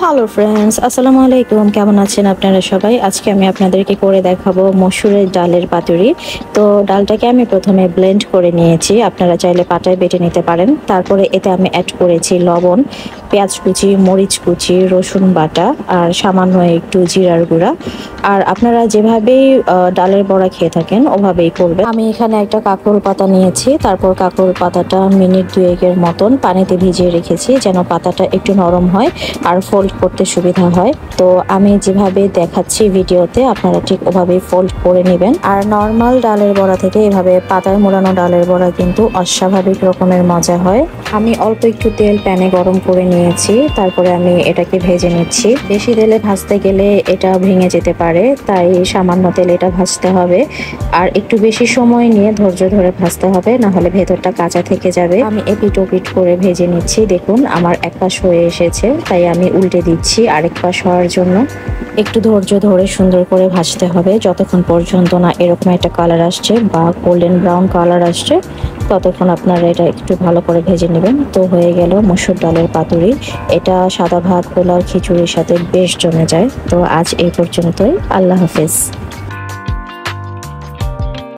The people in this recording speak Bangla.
হ্যালো ফ্রেন্ডস, আসসালামু আলাইকুম। কেমন আছেন আপনারা সবাই? আজকে আমি আপনাদেরকে করে দেখাবো মসুরের ডালের পাতুরি। তো ডালটাকে আমি প্রথমে ব্লেন্ড করে নিয়েছি, আপনারা চাইলে পাটায় বেটে নিতে পারেন। তারপরে এতে আমি অ্যাড করেছি লবণ, পেঁয়াজ কুচি, মরিচ কুচি, রসুন বাটা আর সামান্য একটু জিরার গুঁড়া। আর আপনারা যেভাবেই ডালের বড়া খেয়ে থাকেন ওভাবেই করবেন। আমি এখানে একটা কাঁকরোল পাতা নিয়েছি, তারপর কাঁকরোল পাতাটা মিনিট দুয়েকের মতন পানিতে ভিজিয়ে রেখেছি যেন পাতাটা একটু নরম হয় আর ফোল্ড করতে সুবিধা হয়। তো আমি যেভাবে দেখাচ্ছি ভিডিওতে আপনারা ঠিক ওভাবেই ফোল্ড করে নেবেন। আর নর্মাল ডালের বড়া থেকে এভাবে পাতায় মোড়ানো ডালের বড়া কিন্তু অস্বাভাবিক রকমের মজা হয়। আমি অল্প একটু তেল প্যানে গরম করে নিয়েছি, তারপরে আমি এটাকে ভেজে নিচ্ছি। বেশি তেলে ভাজতে গেলে এটা ভেঙে যেতে পারে, তাই সামান্য তেলে এটা ভাজতে হবে। আর একটু বেশি সময় নিয়ে ধৈর্য ধরে ভাজতে হবে, না হলে ভেতরটা কাঁচা থেকে যাবে। আমি এপিট ওপিট করে ভেজে নিচ্ছি। দেখুন আমার এক পাশ হয়ে এসেছে, তাই আমি উল্টে দিচ্ছি আরেক পাশ হওয়ার জন্য। একটু ধৈর্য ধরে সুন্দর করে ভাজতে হবে যতক্ষণ পর্যন্ত না এরকম একটা কালার আসছে বা গোল্ডেন ব্রাউন কালার আসছে, ততক্ষণ আপনারা এটা একটু ভালো করে ভেজে নেবেন। তো হয়ে গেল মসুর ডালের পাতুরি। এটা সাদা ভাত, পোলাও, খিচুড়ির সাথে বেশ জমে যায়। তো আজ এই পর্যন্তই। আল্লাহ হাফেজ।